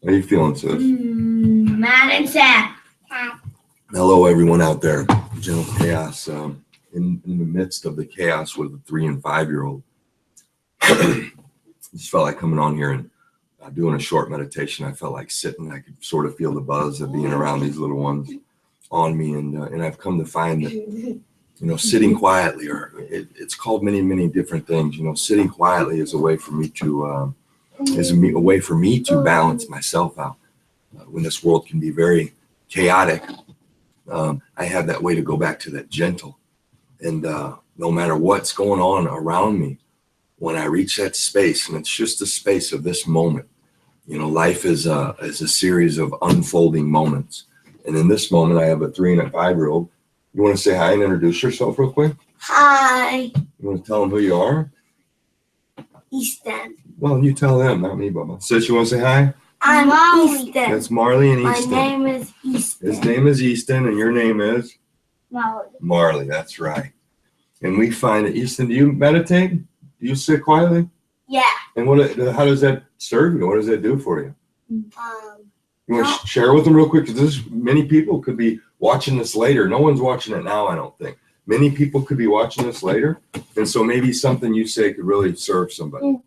How you feeling, sis? Mad and sad. Hello, everyone out there. Gentle Chaos. In the midst of the chaos with a 3 and 5-year-old, just felt like coming on here and doing a short meditation. I felt like sitting. I could sort of feel the buzz of being around these little ones on me, and I've come to find that sitting quietly, or it's called many different things. Sitting quietly is a way for me to balance myself out when this world can be very chaotic. I have that way to go back to that gentle, and no matter what's going on around me, when I reach that space, and it's just the space of this moment. Life is a series of unfolding moments, and in this moment, I have a 3 and a 5-year-old. You want to say hi and introduce yourself real quick? Hi, You want to tell them who you are? Easton. Well, you tell them, not me, Bubba. Sis, you want to say hi? I'm Easton. That's Marley and Easton. My name is Easton. His name is Easton, and your name is? Marley. Marley, that's right. And we find that, Easton, do you meditate? Do you sit quietly? Yeah. And how does that serve you? What does that do for you? You want to share with them real quick? Because many people could be watching this later. No one's watching it now, I don't think. Many people could be watching this later. And so maybe something you say could really serve somebody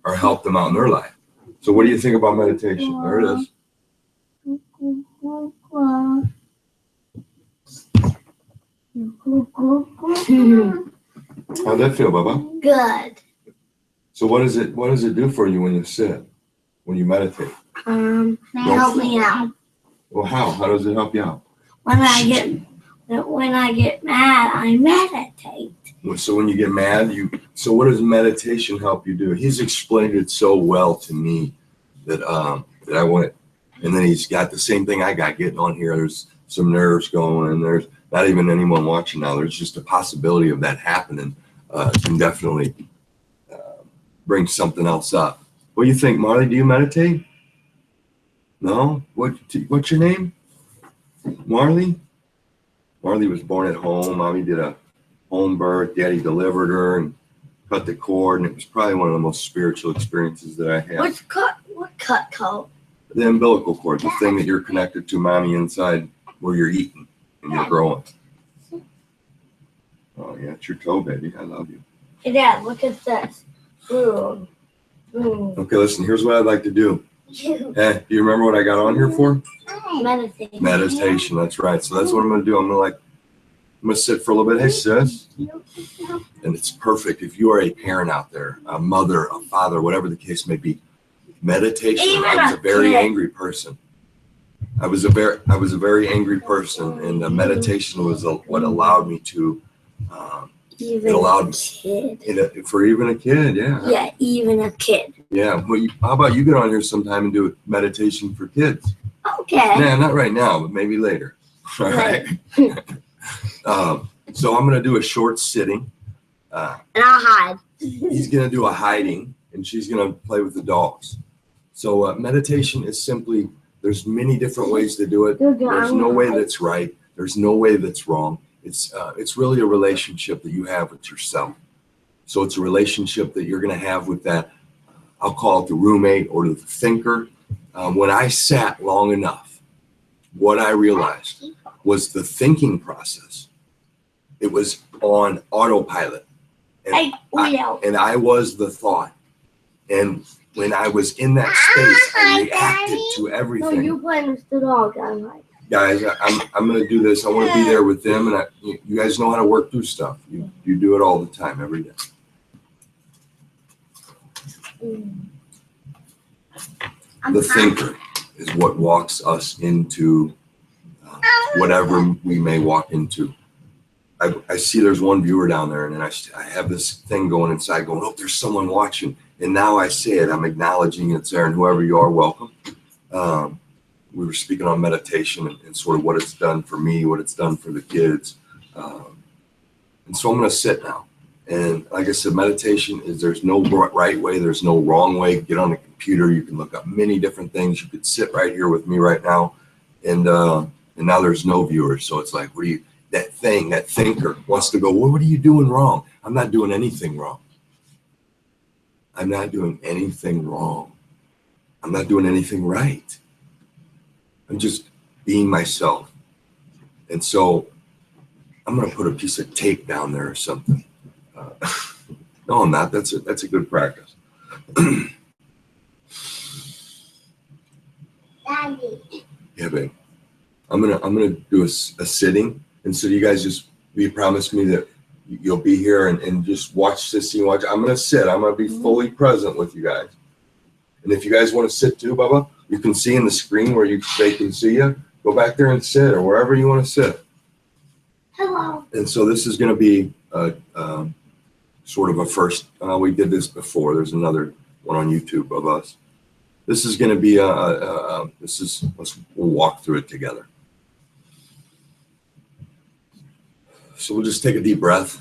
or help them out in their life. So what do you think about meditation? There it is. How'd that feel, Bubba? Good. So what does it do for you when you sit, when you meditate? Help me out. Well, how does it help you out? When I get mad, I meditate. So when you get mad, so what does meditation help you do? He's explained it so well to me that I want, and then he's got the same thing I got getting on here. There's some nerves going, and there's not even anyone watching now. There's just a possibility of that happening. Can definitely bring something else up. What do you think, Marley? Do you meditate? No? What's your name? Marley? Marley was born at home. Mommy did a home birth. Daddy delivered her and cut the cord, and it was probably one of the most spiritual experiences that I had. What cut called? The umbilical cord, the thing that you're connected to Mommy inside where you're eating and you're growing. Oh yeah, it's your toe, baby. I love you. Hey, Dad, look at this. Boom. Boom. Okay, listen, here's what I'd like to do. Hey, do you remember what I got on here for? Meditation. Meditation, that's right. So that's what I'm going to do. I'm going to sit for a little bit. Hey, sis. And it's perfect. If you are a parent out there, a mother, a father, whatever the case may be, meditation. I was a very angry person. I was a very angry person, and meditation was what allowed me to. Even a kid. For even a kid, yeah. Yeah, even a kid. Yeah. Well, how about you get on here sometime and do meditation for kids? Okay. Yeah, not right now, but maybe later. All right. So I'm going to do a short sitting. And I'll hide. He's going to do a hiding, and she's going to play with the dogs. So meditation is simply, there's many different ways to do it. There's no way that's right. There's no way that's wrong. It's really a relationship that you have with yourself. So it's a relationship that you're going to have with that, I'll call it the roommate or the thinker. When I sat long enough, what I realized was the thinking process. It was on autopilot. And I was the thought. And when I was in that space, I reacted to everything. No, you're playing with the dog. I'm like, guys, I'm going to do this. I want to be there with them, and you guys know how to work through stuff. You do it all the time, every day. The thinker is what walks us into whatever we may walk into. I see there's one viewer down there, and then I have this thing going inside going, oh, there's someone watching. And now I say it, I'm acknowledging it's there, and whoever you are, welcome. We were speaking on meditation and sort of what it's done for me, what it's done for the kids. And so I'm going to sit now. And like I said, meditation is, there's no right way, there's no wrong way. Get on the computer, you can look up many different things. You could sit right here with me right now. And now there's no viewers. So it's like, that thinker wants to go, well, what are you doing wrong? I'm not doing anything wrong. I'm not doing anything wrong. I'm not doing anything right. I'm just being myself. And so I'm going to put a piece of tape down there or something. No, I'm not. That's a good practice. Daddy. Yeah, babe. I'm gonna do a sitting, and so you guys just promise me that you'll be here and just watch this and watch. I'm gonna sit. I'm gonna be fully present with you guys. And if you guys want to sit too, Bubba, you can see in the screen where they can see you. Go back there and sit, or wherever you want to sit. Hello. And so this is gonna be sort of a first. We did this before. There's another one on YouTube of us. This is going to be we'll walk through it together. So we'll just take a deep breath.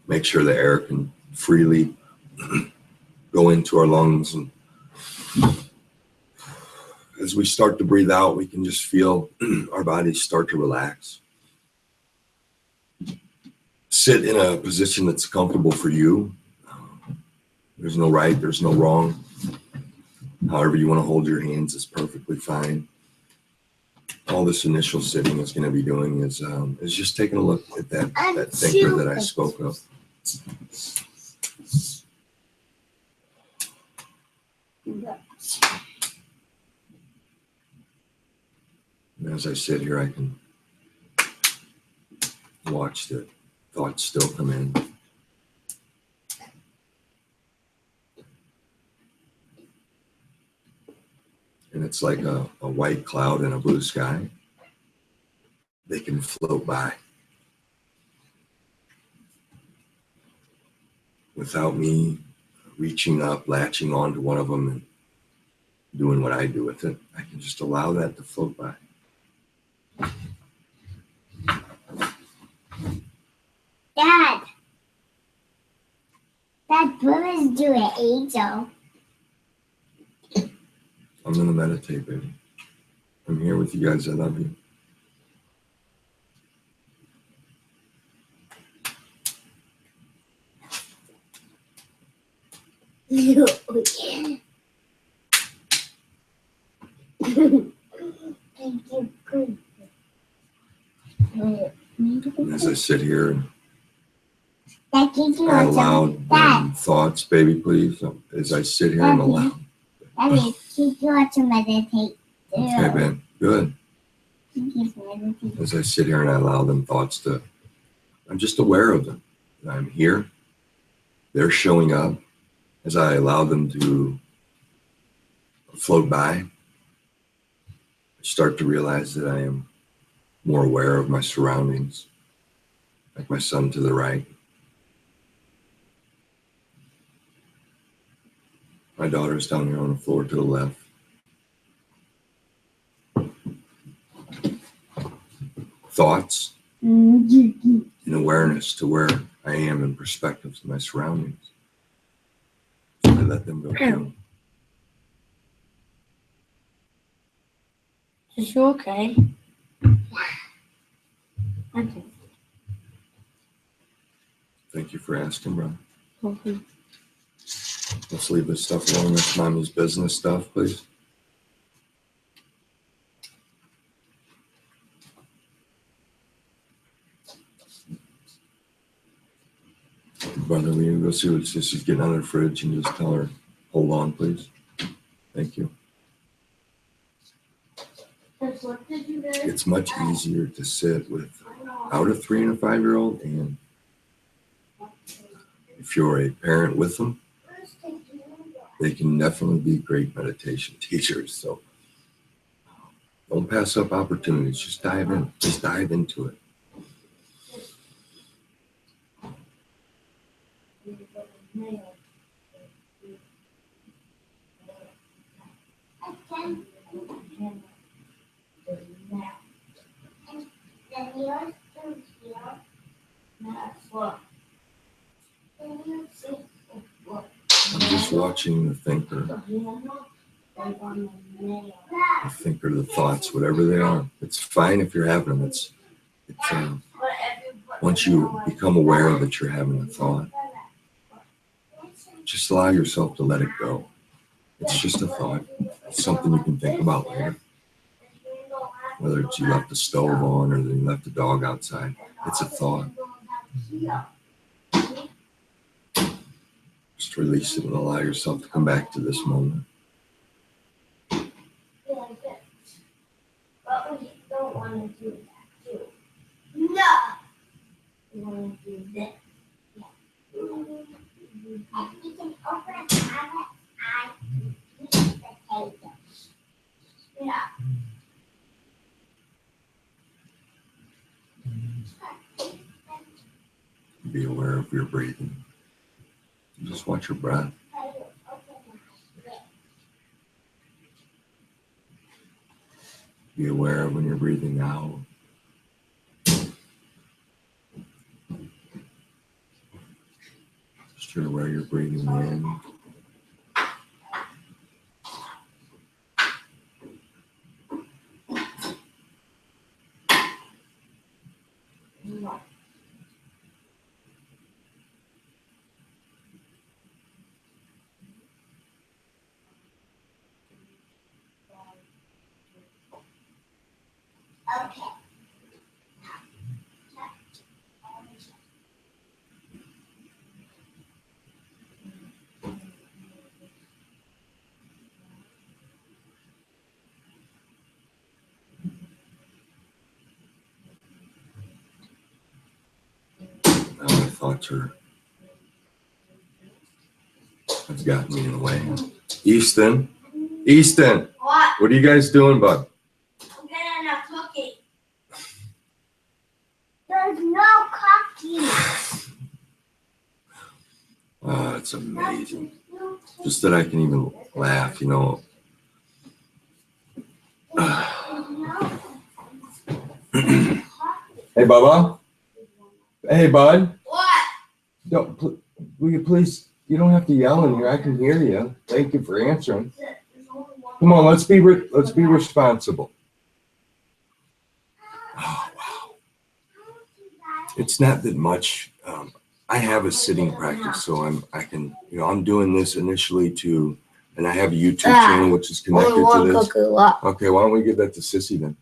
Make sure the air can freely go into our lungs. And as we start to breathe out, we can just feel our bodies start to relax. Sit in a position that's comfortable for you. There's no right, there's no wrong. However you want to hold your hands is perfectly fine. All this initial sitting is going to be doing is just taking a look at that thinker that I spoke of. And as I sit here, I can watch the thoughts still come in. And it's like a white cloud in a blue sky. They can float by without me reaching up, latching onto one of them and doing what I do with it. I can just allow that to float by. Dad, brothers do an angel. I'm going to meditate, baby. I'm here with you guys. I love you. Thank you. Good. And as I sit here and Dad, can you I watch allow Dad, thoughts, baby, please. As I sit here and allow. Daddy, can you watch a meditate? Okay, Ben. Good. Thank you for meditating. As I sit here and I allow them thoughts to, I'm just aware of them. I'm here. They're showing up. As I allow them to float by, I start to realize that I am more aware of my surroundings, like my son to the right. My daughter's down here on the floor to the left. Thoughts and awareness to where I am in perspective to my surroundings. I let them go too. Is you okay? Okay. Thank you for asking, bro. Okay. Let's leave this stuff alone. That's mommy's business stuff, please. Brother, will you go see what she's getting out of the fridge and just tell her, hold on, please? Thank you. It's much easier to sit without a 3 and a 5-year-old, and if you're a parent with them, they can definitely be great meditation teachers. So don't pass up opportunities. Just dive in. Just dive into it. I'm just watching the thinker, the thoughts, whatever they are. It's fine if you're having them. It's once you become aware that you're having a thought, just allow yourself to let it go. It's just a thought. It's something you can think about later. Whether it's you left the stove on or you left the dog outside, it's a thought. Just release it and allow yourself to come back to this moment. But we don't want to do that too. No! We want to do this. We can open carrots and potatoes. Yeah. Be aware of your breathing. Just watch your breath. Be aware of when you're breathing out. Just you're aware you're breathing in. Okay. Now my thoughts are, have gotten me in the way. Easton, What? what are you guys doing, bud? I'm getting a cookie. There's no cookie. Oh, it's amazing. Just that I can even laugh, you know. Hey, Bubba. Hey, bud. What? Will you please? You don't have to yell in here. I can hear you. Thank you for answering. Come on, let's be responsible. Oh wow. It's not that much. I have a sitting practice, so I'm doing this initially and I have a YouTube channel which is connected to this. Okay, why don't we give that to Sissy then?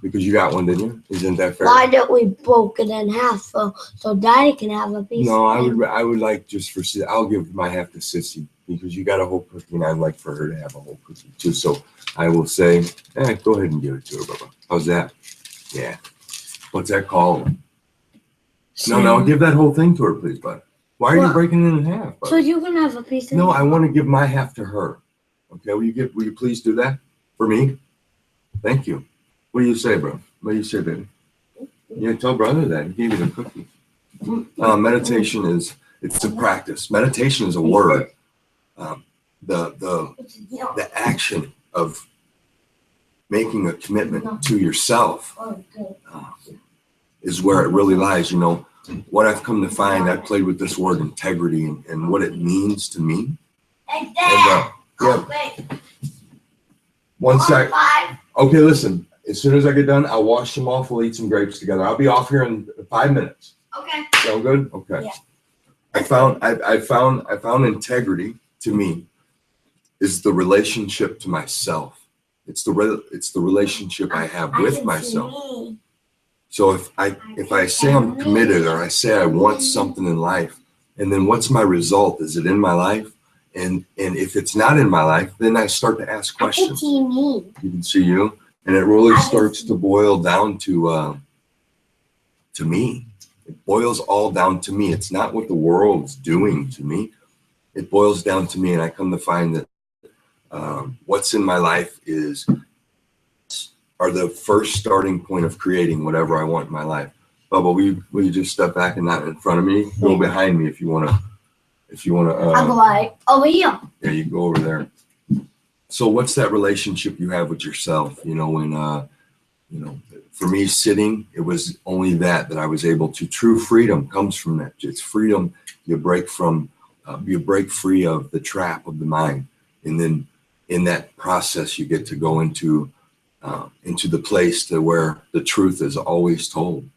Because you got one, didn't you? Isn't that fair? Why don't we broke it in half so Daddy can have a piece? No, I would like just for Sissy. I'll give my half to Sissy because you got a whole cookie, and I'd like for her to have a whole cookie too. So I will say, go ahead and give it to her, Bubba. How's that? Yeah. What's that called? No, give that whole thing to her, please, bud. Why are you breaking it in half, bud? So you can have a piece of No, I want to give my half to her. Okay, will you please do that for me? Thank you. What do you say, bro? What do you say, baby? Yeah, tell brother that. He gave you the cookie. Meditation it's a practice. Meditation is a word. The action of making a commitment to yourself is where it really lies. You know, what I've come to find, I played with this word integrity and what it means to me. And Yeah. One sec. Okay, listen. As soon as I get done, I'll wash them off. We'll eat some grapes together. I'll be off here in 5 minutes. Okay. Sound good? Okay. Yeah. I found integrity to me is the relationship to myself. It's the relationship I have with myself. So if I say I'm committed or I say I want something in life, and then what's my result? Is it in my life? And if it's not in my life, then I start to ask questions. You can see you. And it really starts to boil down to me. It boils all down to me. It's not what the world's doing to me. It boils down to me, and I come to find that what's in my life are the first starting point of creating whatever I want in my life. Bubba, will you just step back and not in front of me? Go behind me if you want to. I'll go right over here. Yeah, you go over there. So what's that relationship you have with yourself? You know, when, for me sitting, it was only that I was able to, true freedom comes from that. It's freedom. You break free of the trap of the mind. And then in that process, you get to go into the place to where the truth is always told.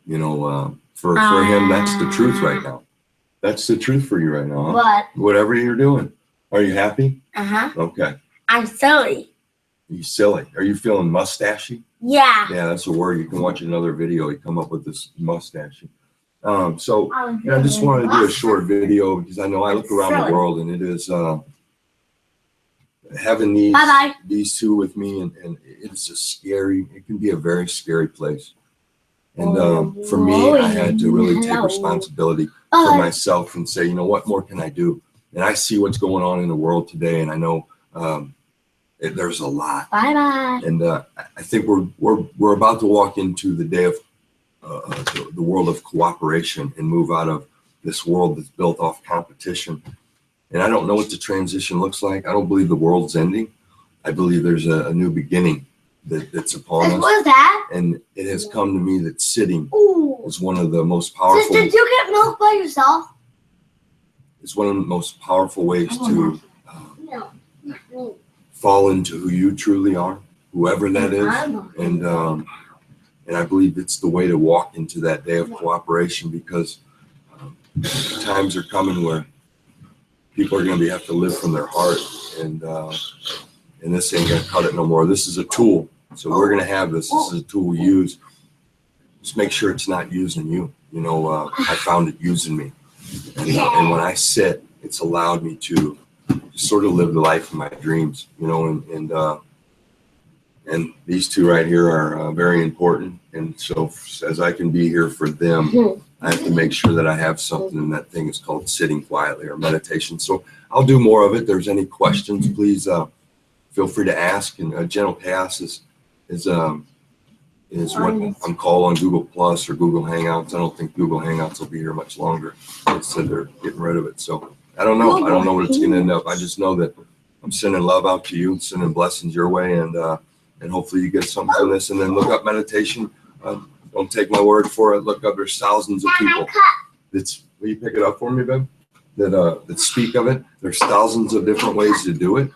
You know, for him, that's the truth right now. That's the truth for you right now. Huh? But Whatever you're doing. Are you happy? Okay. I'm silly. You silly. Are you feeling mustachy? Yeah. Yeah, that's a word. You can watch another video. You come up with this mustachy. So I just wanted to do a short video because I know I look around the world and it is having these two with me, and it's just scary. It can be a very scary place. And for me, I had to really take responsibility for myself and say, you know, what more can I do? And I see what's going on in the world today, and I know there's a lot. Bye-bye. And I think we're about to walk into the day of the world of cooperation and move out of this world that's built off competition. And I don't know what the transition looks like. I don't believe the world's ending. I believe there's a new beginning that's upon us. What is that? And it has come to me that sitting Ooh. is one of the most powerful. Sister, did you get milk by yourself? It's one of the most powerful ways to No. fall into who you truly are, whoever that is. And I believe it's the way to walk into that day of cooperation, because times are coming where people are going to have to live from their heart, and this ain't going to cut it no more. This is a tool. So we're going to have this. This is a tool we use. Just make sure it's not using you. You know, I found it using me. And when I sit, it's allowed me to sort of live the life of my dreams, you know, and these two right here are very important. And so as I can be here for them, I have to make sure that I have something, and that thing is called sitting quietly or meditation. So I'll do more of it. If there's any questions, please feel free to ask. And Gentle Chaos is what I'm called on Google Plus or Google Hangouts. I don't think Google Hangouts will be here much longer. They said they're getting rid of it. So I don't know. I don't know what it's going to end up. I just know that I'm sending love out to you, sending blessings your way, and hopefully you get something from this. And then look up meditation. Don't take my word for it. Look up. There's thousands of people. Will you pick it up for me, babe? That speak of it. There's thousands of different ways to do it.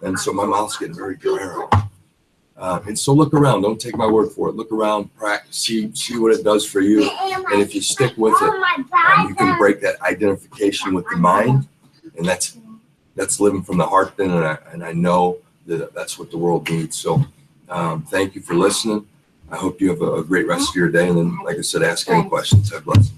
And so my mouth's getting very dry. And so look around. Don't take my word for it. Look around, practice, see what it does for you. And if you stick with it, you can break that identification with the mind. And that's living from the heart then. And I know that that's what the world needs. So thank you for listening. I hope you have a great rest of your day. And then, like I said, ask any questions. God bless.